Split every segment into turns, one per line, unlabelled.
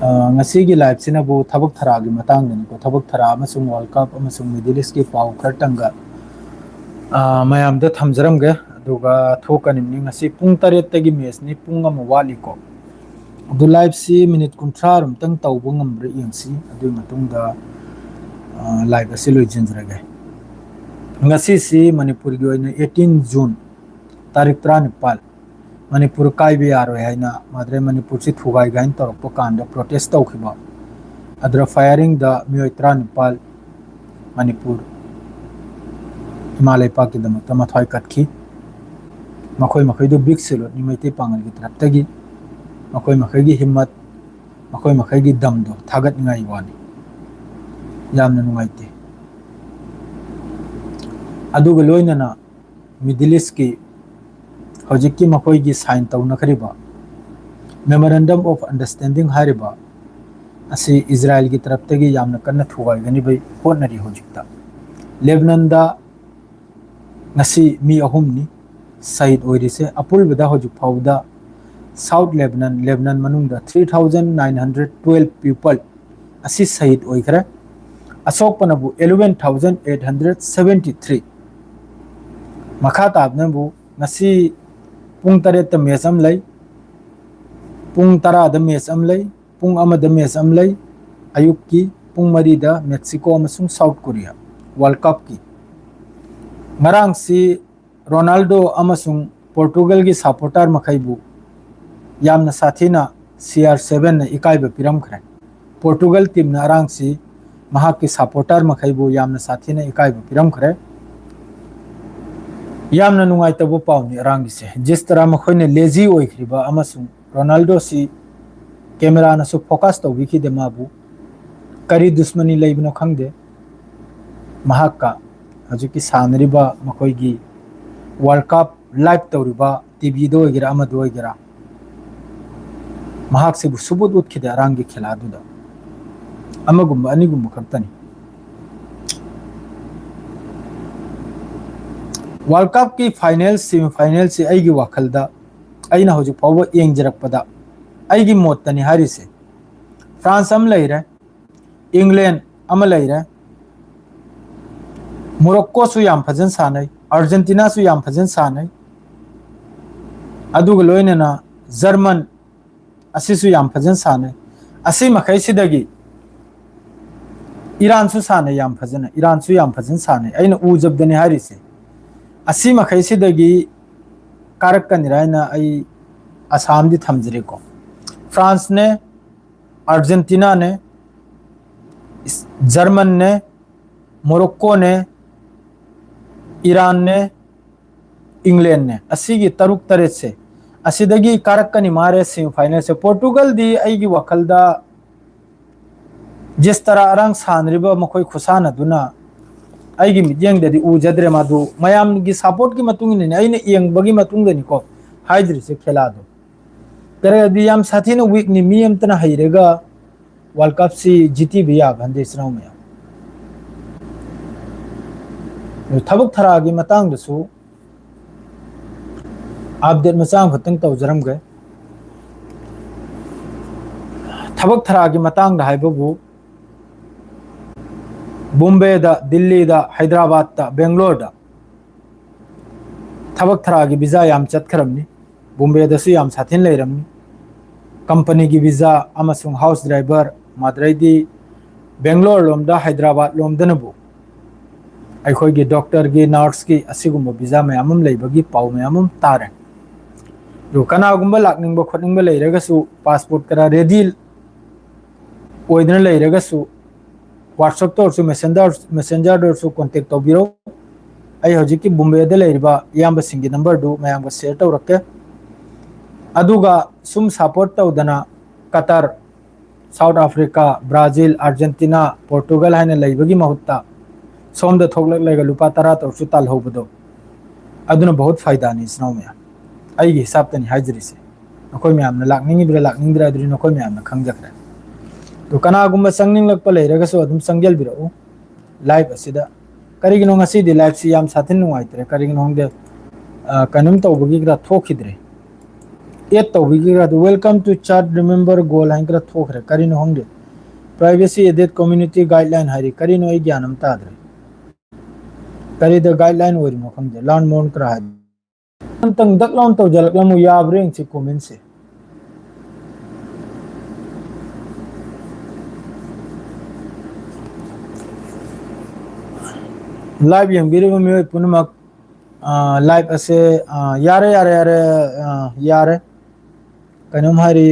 ngasi live sina bu thabak thara gi matang ni ko thabak thara amasung world cup amasung middle east ki pau khartanga mayam da thamjaram ge aduga thokani ni ngasi pung taret tagi match ni pung am wali ko adu live si minute kunthra rum tang tawbu ngam re yengsi adu matung da live asi loi jinjra ge ngasi si manipur gi oina 18 june tarik 34 manipur kai bi aro haina madre manipur si thugai gain torok kanda protest tawkhiba adra firing da mioi 34 manipur himalay pa ki dama tama thoi katki makhoi do big selo ni maite pangal gi trap tagi makhoi gi himmat makhoi gi dam do thagat ngai wani yamna nungaite aduga loina na middle east ki hojiki makhoi gi sign tawna khariba memorandum of understanding hariba asi israel gi taraf tagi yamna kanna thugai gani bai honari hojikta lebanon da ngasi mi ahum ni side oirise apul beda hojuk phauda south lebanon manung da 3912 people asi side oikra asok panabu 11873 makha tabna bu ngasi pung tare ta mesam lai pung tara da mesam lai pung ama da mesam lai ayuk ki pung mari da mexico amasung south korea world cup ki ngarang si ronaldo amasung portugal gi supporter makhaibu yamna sathina cr7 na ikai ba piram khare portugal team na arang si mahak ki supporter makhaibu yamna sathina ikai ba piram khare yamna nungai tabu pauni arang gi se jis tara makhoi ne lazy oikhriba amasung ronaldo si camera na su focus to wiki de mabu kari dushmani leibno khangde mahak ka हजुकी सानरिबा मखोइगी world cup live तौरिबा TV दो गिरा अमा दो गिरा महाक से सुबुत उतखिदे अरांगी खेला दुदा अमगुम अनिगुम खक्तनी वर्ल्ड कप की फाइनल सेमीफाइनल से आइगी वाखलदा आइना होजु फावो येंगजरकपदा आइगी मोत्तनी हारिसे फ्रांस अम लैरे इंग्लैंड अम लैरे मोरक्को सु याम फजन सानै अर्जेंटीना सु याम फजन सानै अदुग लोइनना जर्मन असि सु याम फजन सानै असि मखै सिदगी ईरान सु सानै याम फजन ईरान सु याम फजन सानै आइना उजबदनि हारिसे असि मखै सिदगी कारक कनिरायना आई असम दि थमजरे को फ्रांस ने अर्जेंटीना ने जर्मन ने मोरक्को ने ईरान ने इंग्लैंड ने असीगी तरुक तरेत से असीदगी कारक्कनी मारे सेमीफाइनल से पोर्टुगल दी आईगी वखलदा जिस तरह अरंग सानरिबा मखोई खुसाना दुना आईगी मियंग ददी उजद्रे मादु मयाम गी सपोर्ट की मतुंग ने आईने यंग बगी मतुंग दनी को हाइद्री से खेला दो करे दी याम साथी ने वीक नि मियम तना हाइरेगा वर्ल्ड कप सी जीती बिया भंदे सराव में थबक थरा की मतंग दसु अपडेट मचांग खतंग तौजरम गए थबक थरा की मतंग हाइबबु बॉम्बे दा दिल्ली दा हैदराबाद दा बेंगलोर दा थबक थरा की वीजा याम चतखरमनी बॉम्बे दसु याम साथिन लेरमनी कंपनी की वीजा अमसुंग हाउस ड्राइवर माद्रैदी बेंगलोर लोमदा हैदराबाद लोमदनबु अखोगी डॉक्टर की नर्स की असिगुम वीजा मैम लेबगी पाव मैम तारे जो कनागुम लाकनिंग खोनिंग लेरगसु पासपोर्ट करा रेडी ओइदन लेरगसु व्हाट्सएप तो मैसेंजर दो कॉन्टेक्ट तौबिरो आई हजिकी बॉम्बे दे लेरिबा याम सिंगी नंबर दो मैम शेयर तौरके अदुगा सुम सपोर्ट तौदना Qatar South Africa Brazil Argentina Portugal हाइना लेबगी महुत्ता सोम द थोगलक लेगा लुपा तरा तौरसु ताल होबदो अदुना बहुत फायदा नि स्नाव में आई हिसाब तनी हाजरी से नखोय म्याम न लाकनिंग बिरा दुरी नखोय म्याम न खंगजखरे तो कनागुम संगनिंग लक पले रगसो अदुम संगेल बिरो लाइव असिदा करिगिनो ngasi di live si yam साथिन नुवाइतरे करिगिनो होंदे कनुम तौबगी ग्रा थोखिद्रे एड तौबीगीरा वेलकम टू चैट रिमेंबर गोल हाइंकरा थोखरे करिनो होंगे प्राइवेसी एडेड कम्युनिटी गाइडलाइन हाइरी करिनो ए ज्ञानम ताद्रे करी द गाइडलाइन ओरिनो खंगे लर्न मोन करा है तंग दकलाउन तो जलकलमु याब्रेंग छि कमेंट से लाइव यंगिरिबो मियो पुनमक लाइव असे यारे यारे यारे यारे कनम हारी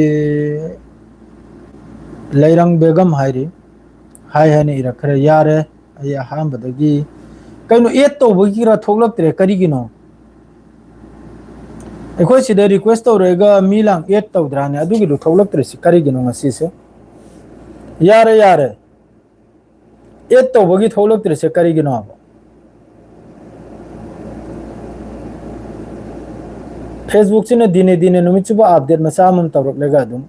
लेरंग बेगम हारी हाय हने इरखरे यारे अय हाम बदगी कइनो एड तो बगिरा थोगलक्तरे करिगिनो एखोय सिदे रिक्वेस्ट तौरेगा मिलांग एड तौद्राने अदुगी दु थोगलक्तरे सि करिगिनो ngasi से यारे यारे एड तो बगी थोगलक्तरे से करिगिनो अब फेसबुक से दिने दिने नुमिचुबा अपडेट मचा मम तौरकलेगा अदुम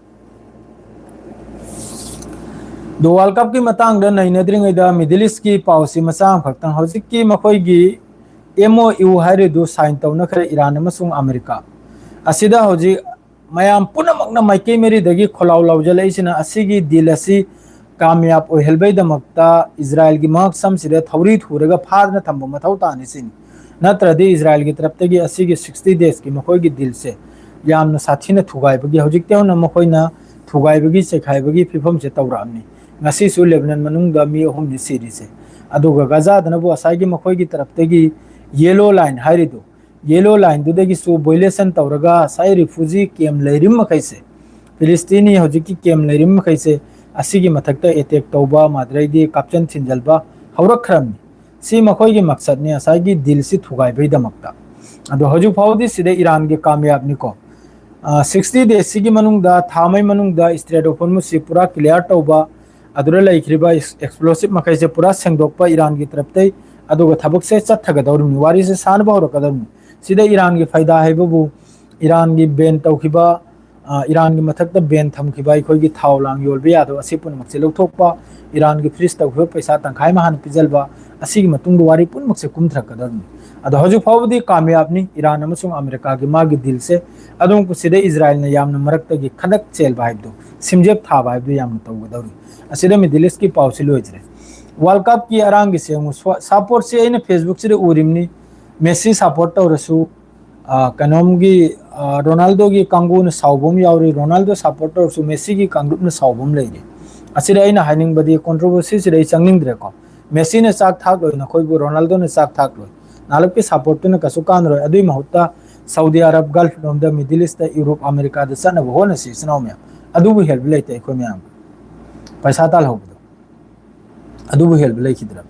दो वर्ल्ड कप की मतंग द नैनद्रिंगैदा मिडिल ईस्ट की पाउसी मचांग फक्तंग हौजिक की मखोयगी MOU हाइरे दु साइन तौनखरे ईरान अमसुंग अमेरिका असिदा हौजि मयाम पुनमकना माइके मेरीदगी खोलाव लावजलैसिना असिगी डील असि कामयाब ओहेलबैदमक्ता इजराइल की महक समसिदे थौरी थुरगा फादना थंबो मथौ तानिसिन नत्रदि इजराइल की तरफतगी असिगी 60 डेज की मखोयगी डील से यामना साथिना थुगाइबगी हौजिकते होना मखोयना थुगाइबगी सेखाइबगी फिफम से तौरामनि ngasi su Lebanon manungda mi ahum ni series aduga Gaza danabu asagi mkhoi taraptagi yellow line hairidu yellow line dudagi su violation tawraga sai refugee camp leirim makaise Palestine hojiki camp leirim makaise asigi mathakta attack tawba madraidi captain thinjalba haurakhrami si mkhoi gi maqsad ne asagi dil si thugai baidamakta adu hoju faudi side Iran ge kamyab ni ko 60 days sigi manungda thamai manungda Strait of Hormuz si pura clear tawba अदुरा लाइक्रिबा explosive मखैसे पूरा सेंगदोकपा Iran की तरफते अदुगा थबक से चथगदौरनि वारी से सानबा होरकदरनि सिदा ईरान की फायदा हैबबु ईरान की बैन तौखिबा ईरान की मथकता बैन थमखिबा अखोयगी थाव लांग योलबे यादो असि पुनमक्से लौथोकपा ईरान की फ्रीज तौखिबा पैसा तंखाय महान पिजलबा असिगी मतुंग वारी पुनमक्से कुमथरकदरनि अदो हजु फावदी कामयाबनि ईरान अमसुंग अमेरिका की मागी दिल से अदुम सिदा इजराइल ने यामना मरक्तगी खनक चेलबा हैबदो सिमजेब थाबा हैबदो यामना तौगदौरि असिदा मिडिल ईस्ट की पाउसी लोइजरे वर्ल्ड कप की अरांगी से सपोर्ट से अने फेसबुक से उरिमनी मेसी सपोर्ट तौरसु कनोमगी रोनाल्डो की कांगून साउबम यावरी रोनाल्डो सपोर्ट तौरसु मेसी की कांगुपन साउबम लेरे असिदा अने हाइनिंगबदी कंट्रोवर्सी से चंगनिंद्रेको मेसी ने चाक थाक लोइ नखोयबु रोनाल्डो ने चाक थाक लोइ नालप की सपोर्ट तुन कसु कान रोय अदुई महत्ता सऊदी अरब गल्फ लोमदा मिडिल ईस्ट यूरोप अमेरिका द सनब होना सी सनौम्या अदुबु हेल्प लेते अखोय म्याम पैसा ताल होबदो अदुबु हेल्प लेखिद्रा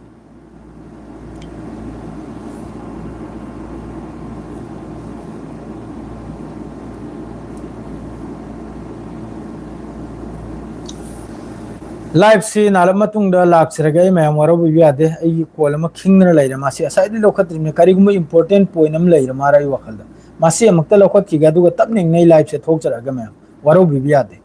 लाइव से नालम मतुंगदा लाक्सरगे मैम वरबु यादे आई कॉल अमा खिंगना लैरा मासी असाइदि लोखत्रि में करिगुम इंपोर्टेंट पॉइंट अम लैरा मारा ई वखलदा मासी अमक्ता लोखत किगा दुगा तब निंग नै लाइव से थोक चरगा मैम वरबु यादे